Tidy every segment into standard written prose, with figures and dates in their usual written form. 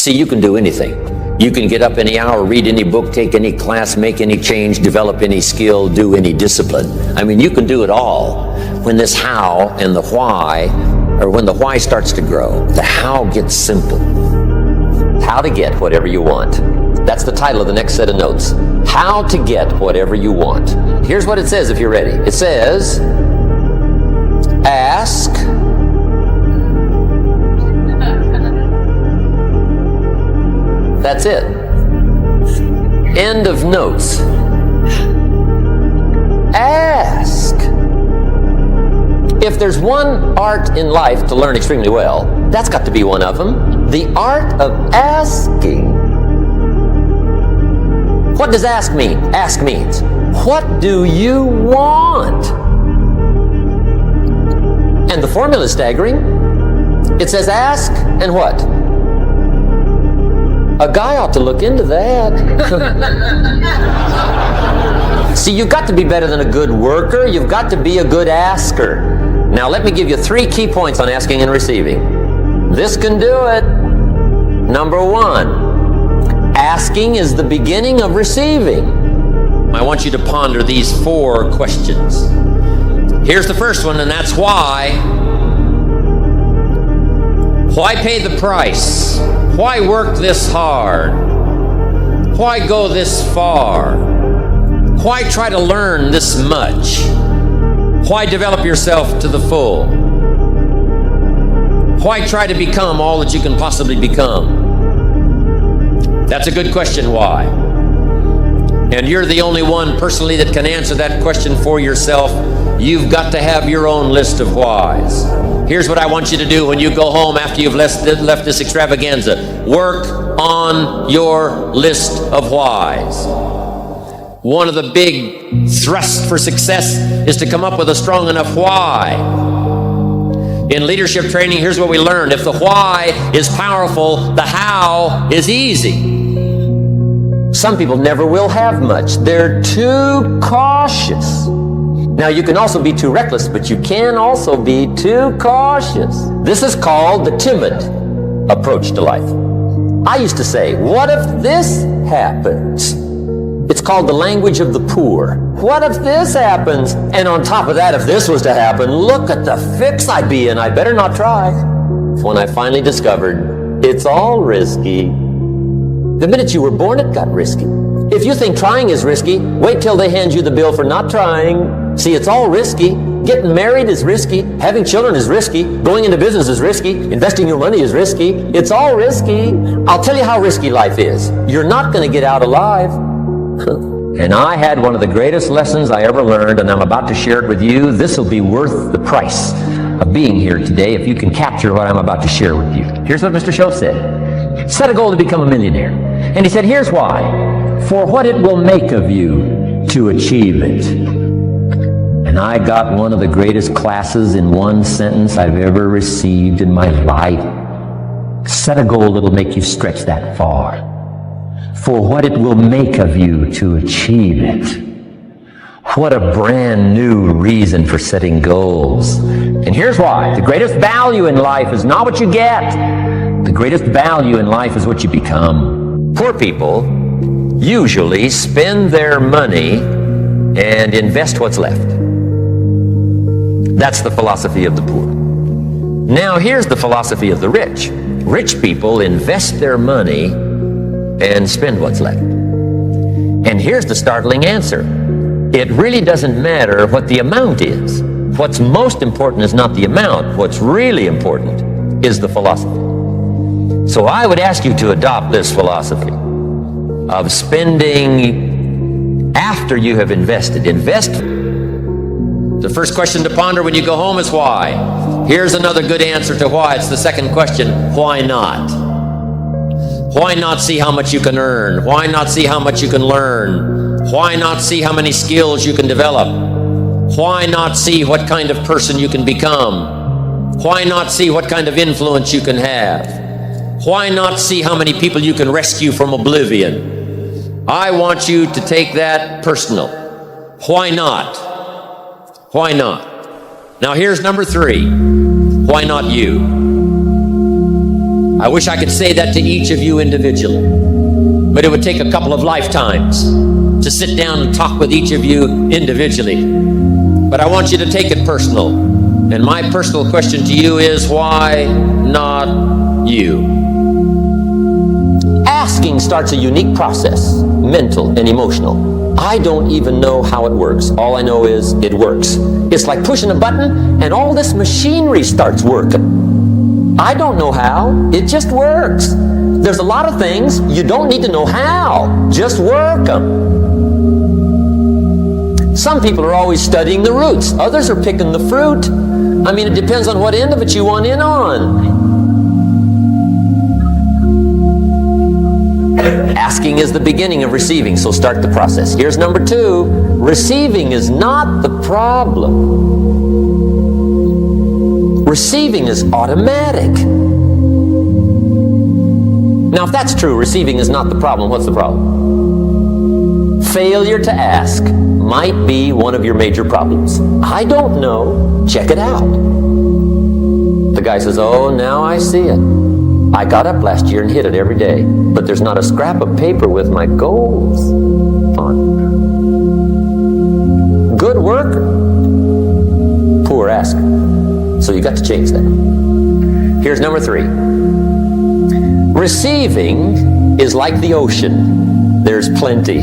See, you can do anything. You can get up any hour, read any book, take any class, make any change, develop any skill, do any discipline. I mean, you can do it all. When this how and the why, or when the why starts to grow, the how gets simple. How to get whatever you want. That's the title of the next set of notes. How to get whatever you want. Here's what it says if you're ready. It says, ask. That's it. End of notes. Ask. If there's one art in life to learn extremely well, that's got to be one of them. The art of asking. What does ask mean? Ask means, what do you want? And the formula is staggering. It says ask and what? A guy ought to look into that. See, you've got to be better than a good worker. You've got to be a good asker. Now, let me give you 3 key points on asking and receiving. This can do it. Number 1, asking is the beginning of receiving. I want you to ponder these 4 questions. Here's the first one, and that's why. Why pay the price? Why work this hard? Why go this far? Why try to learn this much? Why develop yourself to the full? Why try to become all that you can possibly become? That's a good question, why? And you're the only one personally that can answer that question for yourself. You've got to have your own list of whys. Here's what I want you to do when you go home after you've left this extravaganza. Work on your list of whys. One of the big thrusts for success is to come up with a strong enough why. In leadership training, here's what we learned. If the why is powerful, the how is easy. Some people never will have much. They're too cautious. Now, you can also be too reckless, but you can also be too cautious. This is called the timid approach to life. I used to say, what if this happens? It's called the language of the poor. What if this happens? And on top of that, if this was to happen, look at the fix I'd be in. I better not try. When I finally discovered it's all risky. The minute you were born, it got risky. If you think trying is risky, wait till they hand you the bill for not trying. See, it's all risky. Getting married is risky. Having children is risky. Going into business is risky. Investing your money is risky. It's all risky. I'll tell you how risky life is. You're not going to get out alive. And I had one of the greatest lessons I ever learned, and I'm about to share it with you. This will be worth the price of being here today if you can capture what I'm about to share with you. Here's what Mr. Shoaff said. Set a goal to become a millionaire. And he said, here's why. For what it will make of you to achieve it. And I got one of the greatest classes in one sentence I've ever received in my life. Set a goal that'll make you stretch that far. For what it will make of you to achieve it. What a brand new reason for setting goals. And here's why. The greatest value in life is not what you get. The greatest value in life is what you become. Poor people usually spend their money and invest what's left. That's the philosophy of the poor. Now here's the philosophy of the rich. Rich people invest their money and spend what's left. And here's the startling answer. It really doesn't matter what the amount is. What's most important is not the amount. What's really important is the philosophy. So I would ask you to adopt this philosophy of spending after you have invested. Invest. The first question to ponder when you go home is why. Here's another good answer to why. It's the second question. Why not? Why not see how much you can earn? Why not see how much you can learn? Why not see how many skills you can develop? Why not see what kind of person you can become? Why not see what kind of influence you can have? Why not see how many people you can rescue from oblivion? I want you to take that personal. Why not? Why not? Now here's number 3. Why not you? I wish I could say that to each of you individually, but it would take a couple of lifetimes to sit down and talk with each of you individually. But I want you to take it personal. And my personal question to you is, why not you? Asking starts a unique process, mental and emotional. I don't even know how it works. All I know is it works. It's like pushing a button and all this machinery starts working. I don't know how. It just works. There's a lot of things you don't need to know how. Just work them. Some people are always studying the roots. Others are picking the fruit. I mean, it depends on what end of it you want in on. Asking is the beginning of receiving, so start the process. Here's number 2. Receiving is not the problem. Receiving is automatic. Now, if that's true, receiving is not the problem, what's the problem? Failure to ask might be one of your major problems. I don't know. Check it out. The guy says, oh, now I see it. I got up last year and hit it every day, but there's not a scrap of paper with my goals on. Good worker, poor asker. So you got to change that. Here's number 3. Receiving is like the ocean. There's plenty.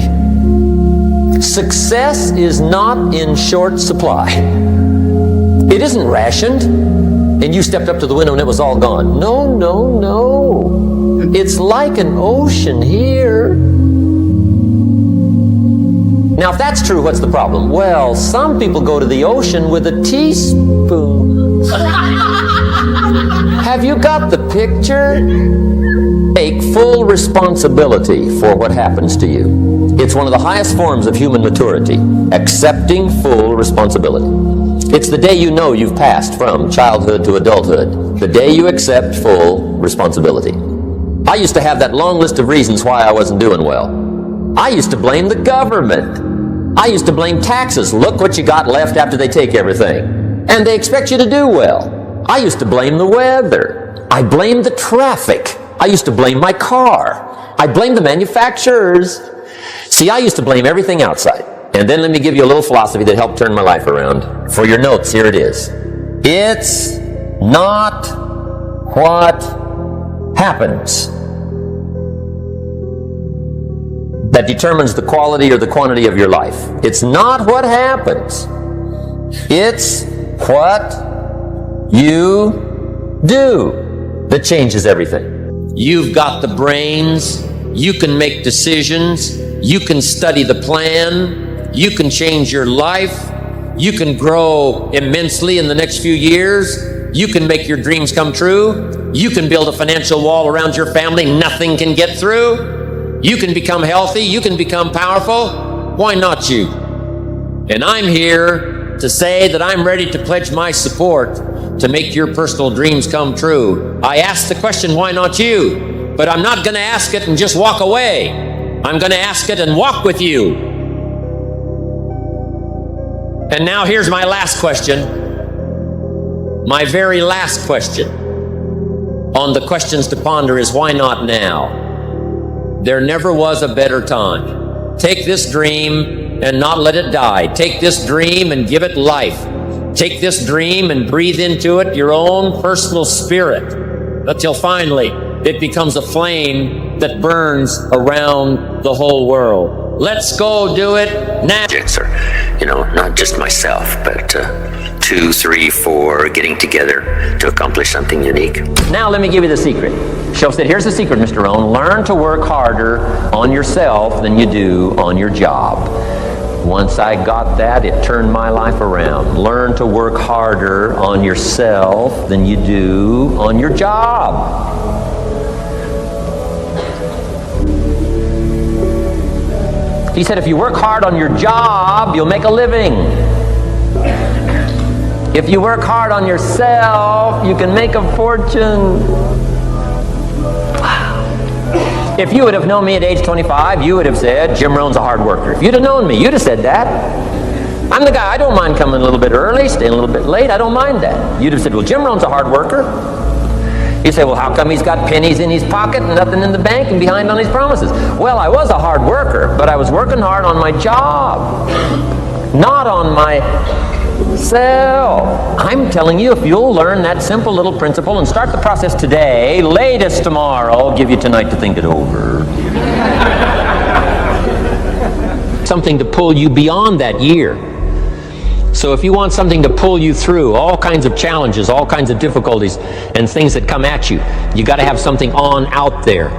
Success is not in short supply. It isn't rationed, and you stepped up to the window and it was all gone. No, no, no. It's like an ocean here. Now, if that's true, what's the problem? Well, some people go to the ocean with a teaspoon. Have you got the picture? Take full responsibility for what happens to you. It's one of the highest forms of human maturity, accepting full responsibility. It's the day you know you've passed from childhood to adulthood, the day you accept full responsibility. I used to have that long list of reasons why I wasn't doing well. I used to blame the government. I used to blame taxes. Look what you got left after they take everything. And they expect you to do well. I used to blame the weather. I blamed the traffic. I used to blame my car. I blamed the manufacturers. See, I used to blame everything outside. And then let me give you a little philosophy that helped turn my life around. For your notes, here it is. It's not what happens that determines the quality or the quantity of your life. It's not what happens. It's what you do that changes everything. You've got the brains. You can make decisions. You can study the plan. You can change your life. You can grow immensely in the next few years. You can make your dreams come true. You can build a financial wall around your family nothing can get through. You can become healthy. You can become powerful. Why not you? And I'm here to say that I'm ready to pledge my support to make your personal dreams come true. I asked the question, why not you? But I'm not going to ask it and just walk away. I'm going to ask it and walk with you. And now here's my last question. My very last question on the questions to ponder is, why not now? There never was a better time. Take this dream and not let it die. Take this dream and give it life. Take this dream and breathe into it your own personal spirit until finally it becomes a flame that burns around the whole world. Let's go do it now. Or, not just myself, but 2, 3, 4 getting together to accomplish something unique. Now let me give you the secret. Shel said, here's the secret, Mr. Rohn. Learn to work harder on yourself than you do on your job. Once I got that, it turned my life around. Learn to work harder on yourself than you do on your job. He said, if you work hard on your job, you'll make a living. If you work hard on yourself, you can make a fortune. If you would have known me at age 25, you would have said, Jim Rohn's a hard worker. If you'd have known me, you'd have said that. I'm the guy, I don't mind coming a little bit early, staying a little bit late, I don't mind that. You'd have said, well, Jim Rohn's a hard worker. You say, well, how come he's got pennies in his pocket and nothing in the bank and behind on his promises? Well, I was a hard worker, but I was working hard on my job, not on myself. I'm telling you, if you'll learn that simple little principle and start the process today, latest tomorrow, I'll give you tonight to think it over. Something to pull you beyond that year. So if you want something to pull you through all kinds of challenges, all kinds of difficulties, and things that come at you, you got to have something on out there,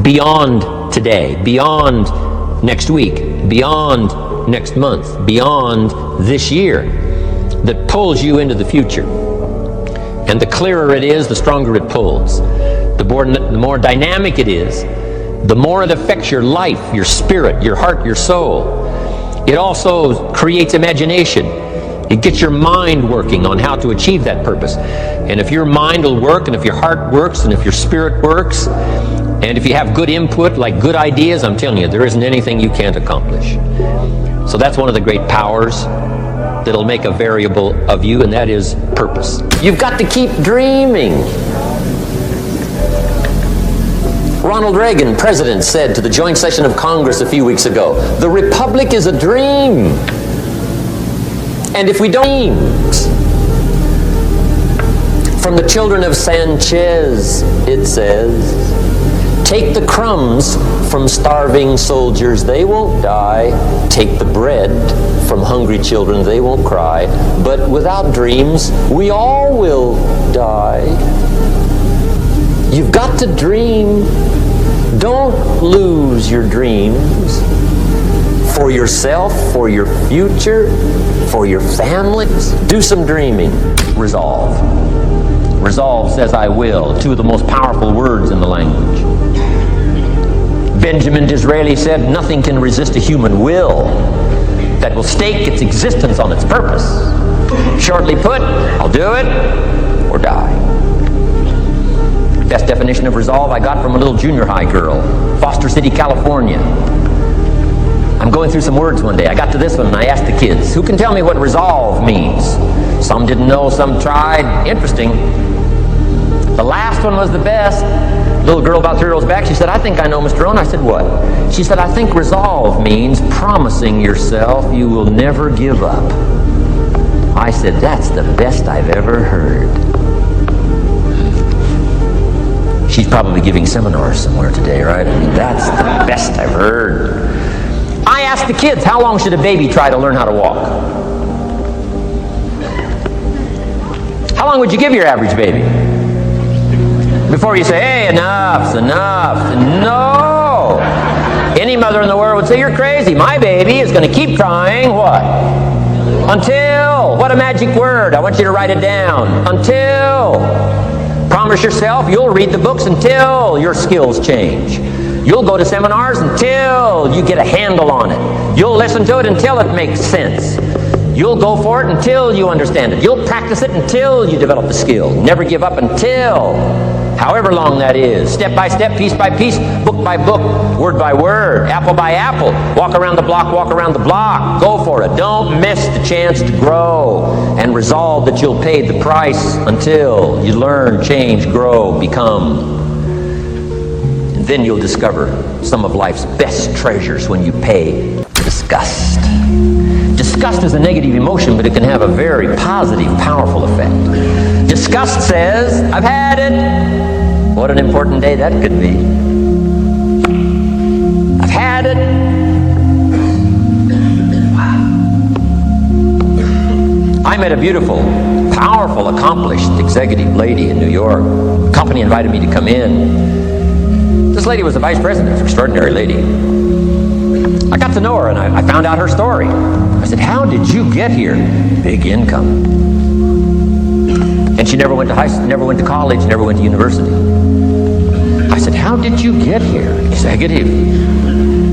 beyond today, beyond next week, beyond next month, beyond this year, that pulls you into the future. And the clearer it is, the stronger it pulls. The more dynamic it is, the more it affects your life, your spirit, your heart, your soul. It also creates imagination. It gets your mind working on how to achieve that purpose. And if your mind will work, and if your heart works, and if your spirit works, and if you have good input, like good ideas, I'm telling you, there isn't anything you can't accomplish. So that's one of the great powers that'll make a variable of you, and that is purpose. You've got to keep dreaming. Ronald Reagan, president, said to the joint session of Congress a few weeks ago, "The Republic is a dream. And if we don't," from the children of Sanchez, it says, "Take the crumbs from starving soldiers, they won't die. Take the bread from hungry children, they won't cry. But without dreams, we all will die." You've got to dream. Don't lose your dreams. For yourself, for your future, for your families. Do some dreaming. Resolve. Resolve says I will. Two of the most powerful words in the language. Benjamin Disraeli said, nothing can resist a human will that will stake its existence on its purpose. Shortly put, I'll do it or die. Best definition of resolve I got from a little junior high girl, Foster City, California. I'm going through some words one day. I got to this one and I asked the kids, who can tell me what resolve means? Some didn't know, some tried. Interesting. The last one was the best. Little girl about 3 rows back, she said, I think I know, Mr. Rohn. I said, what? She said, I think resolve means promising yourself you will never give up. I said, that's the best I've ever heard. She's probably giving seminars somewhere today, right? I mean, that's the best I've heard. I asked the kids, how long should a baby try to learn how to walk? How long would you give your average baby? Before you say, hey, enough's enough. No! Any mother in the world would say, you're crazy. My baby is going to keep trying, what? Until. What a magic word. I want you to write it down. Until. Promise yourself you'll read the books until your skills change. You'll go to seminars until you get a handle on it. You'll listen to it until it makes sense. You'll go for it until you understand it. You'll practice it until you develop the skill. Never give up until, however long that is. Step by step, piece by piece, book by book, word by word, apple by apple. Walk around the block, walk around the block. Go for it. Don't miss the chance to grow. And resolve that you'll pay the price until you learn, change, grow, become. And then you'll discover some of life's best treasures when you pay disgust. Disgust is a negative emotion, but it can have a very positive, powerful effect. Disgust says, I've had it. What an important day that could be. I've had it. Wow. I met a beautiful, powerful, accomplished executive lady in New York. The company invited me to come in. This lady was the vice president, an extraordinary lady. I got to know her and I found out her story. I said, how did you get here? Big income. And she never went to high school, never went to college, never went to university. I said, how did you get here? Executive,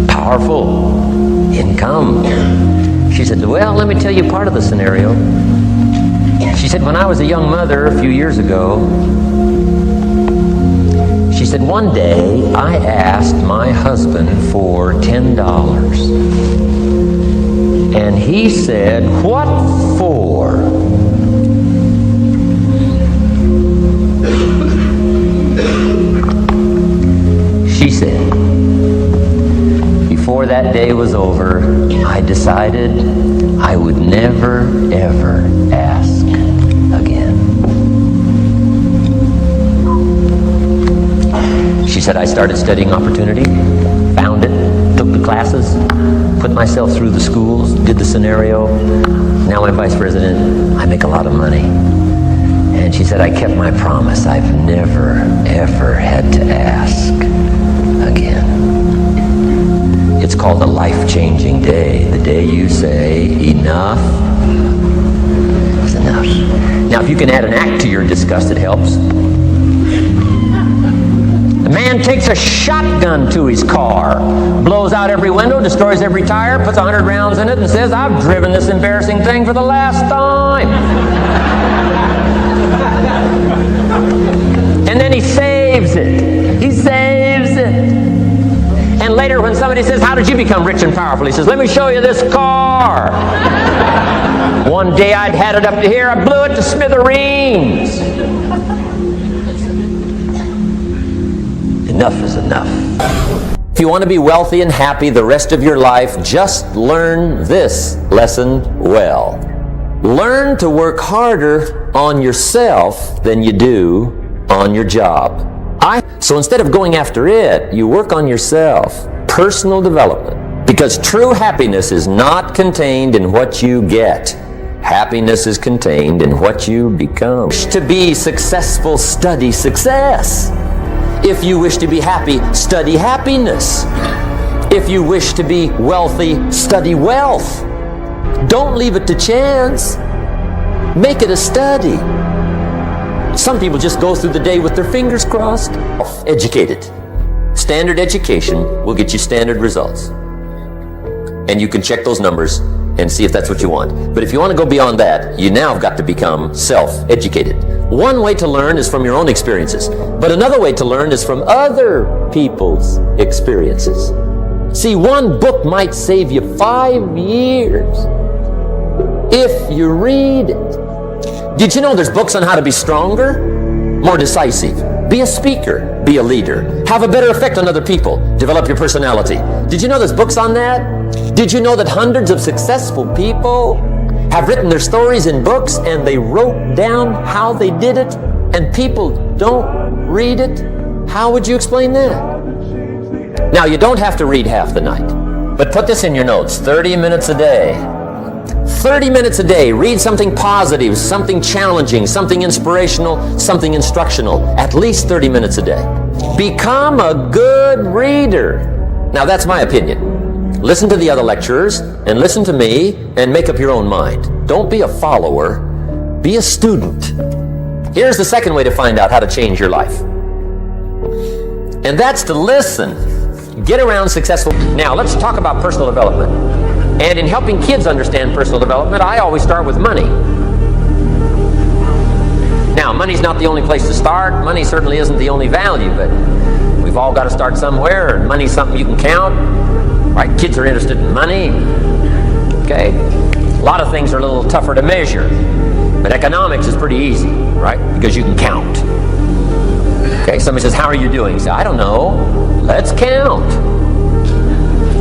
powerful, income. She said, well, let me tell you part of the scenario. She said, when I was a young mother a few years ago, she said, one day I asked my husband for $10. And he said, what for? said, before that day was over, I decided I would never, ever ask again. She said, I started studying opportunity, found it, took the classes, put myself through the schools, did the scenario. Now I'm vice president. I make a lot of money. And she said, I kept my promise. I've never, ever had to ask again. It's called a life-changing day. The day you say, enough is enough. Now, if you can add an act to your disgust, it helps. A man takes a shotgun to his car, blows out every window, destroys every tire, puts 100 rounds in it, and says, I've driven this embarrassing thing for the last time. And then he saves it. He saves it. And later when somebody says, how did you become rich and powerful? He says, let me show you this car. One day I'd had it up to here, I blew it to smithereens. Enough is enough. If you want to be wealthy and happy the rest of your life, just learn this lesson well. Learn to work harder on yourself than you do on your job. So instead of going after it, you work on yourself. Personal development. Because true happiness is not contained in what you get. Happiness is contained in what you become. To be successful, study success. If you wish to be happy, study happiness. If you wish to be wealthy, study wealth. Don't leave it to chance. Make it a study. Some people just go through the day with their fingers crossed. Educated. Standard education will get you standard results. And you can check those numbers and see if that's what you want. But if you want to go beyond that, you now have got to become self-educated. One way to learn is from your own experiences, but another way to learn is from other people's experiences. See, one book might save you 5 years if you read it. Did you know there's books on how to be stronger, more decisive, be a speaker, be a leader, have a better effect on other people, develop your personality? Did you know there's books on that? Did you know that hundreds of successful people have written their stories in books and they wrote down how they did it and people don't read it? How would you explain that? Now, you don't have to read half the night, but put this in your notes, 30 minutes a day. 30 minutes a day, read something positive, something challenging, something inspirational, something instructional, at least 30 minutes a day. Become a good reader. Now that's my opinion. Listen to the other lecturers and listen to me and make up your own mind. Don't be a follower, be a student. Here's the second way to find out how to change your life. And that's to listen. Get around successful. Now let's talk about personal development. And in helping kids understand personal development, I always start with money. Now, money's not the only place to start. Money certainly isn't the only value, but we've all got to start somewhere, and money's something you can count. Right? Kids are interested in money. Okay? A lot of things are a little tougher to measure, but economics is pretty easy, right? Because you can count. Okay, somebody says, how are you doing? You say, I don't know. Let's count.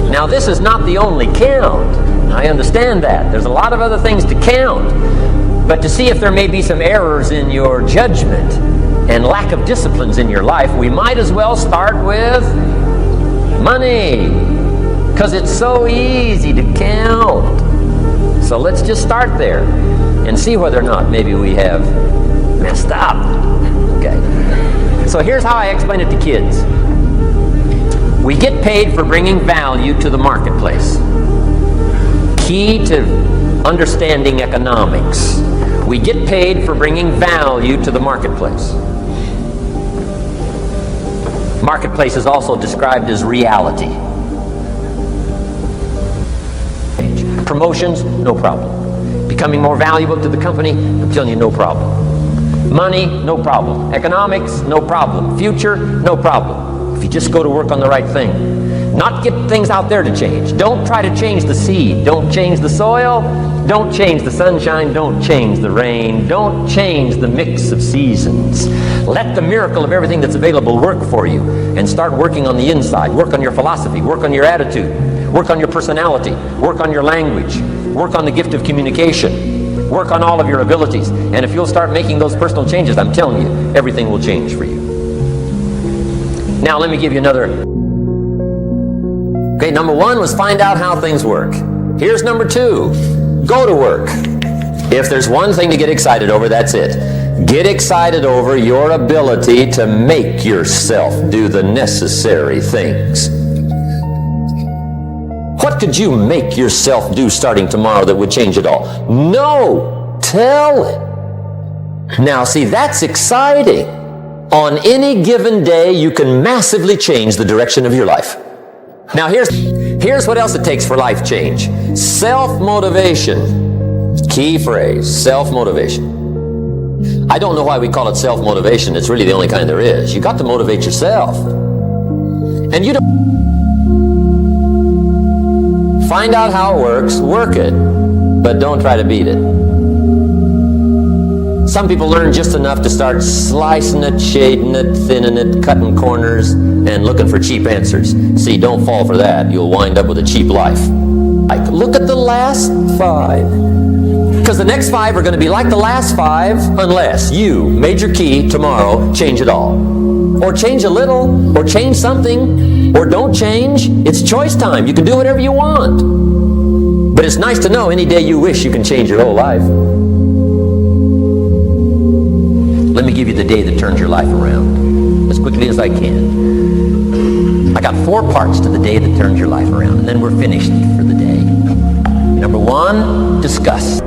Now, this is not the only count. I understand that. There's a lot of other things to count. But to see if there may be some errors in your judgment and lack of disciplines in your life, we might as well start with money. Because it's so easy to count. So let's just start there and see whether or not maybe we have messed up. Okay. So here's how I explain it to kids. We get paid for bringing value to the marketplace. Key to understanding economics. We get paid for bringing value to the marketplace. Marketplace is also described as reality. Promotions, no problem. Becoming more valuable to the company, I'm telling you, no problem. Money, no problem. Economics, no problem. Future, no problem. If you just go to work on the right thing. Not get things out there to change. Don't try to change the seed. Don't change the soil. Don't change the sunshine. Don't change the rain. Don't change the mix of seasons. Let the miracle of everything that's available work for you, and start working on the inside. Work on your philosophy. Work on your attitude. Work on your personality. Work on your language. Work on the gift of communication. Work on all of your abilities. And if you'll start making those personal changes, I'm telling you, everything will change for you. Now, let me give you another. Okay, number one was find out how things work. Here's number two. Go to work. If there's one thing to get excited over, that's it. Get excited over your ability to make yourself do the necessary things. What could you make yourself do starting tomorrow that would change it all? No! Tell it. Now, see, that's exciting. On any given day, you can massively change the direction of your life. Now, here's what else it takes for life change. Self-motivation. Key phrase, self-motivation. I don't know why we call it self-motivation. It's really the only kind there is. You got to motivate yourself. And you don't find out how it works, work it, but don't try to beat it. Some people learn just enough to start slicing it, shading it, thinning it, cutting corners, and looking for cheap answers. See, don't fall for that. You'll wind up with a cheap life. Like, look at the last 5. Because the next 5 are going to be like the last 5 unless you, major key, tomorrow, change it all. Or change a little, or change something, or don't change. It's choice time. You can do whatever you want. But it's nice to know any day you wish you can change your whole life. Let me give you the day that turns your life around, as quickly as I can. I got 4 parts to the day that turns your life around, and then we're finished for the day. Number 1, discuss.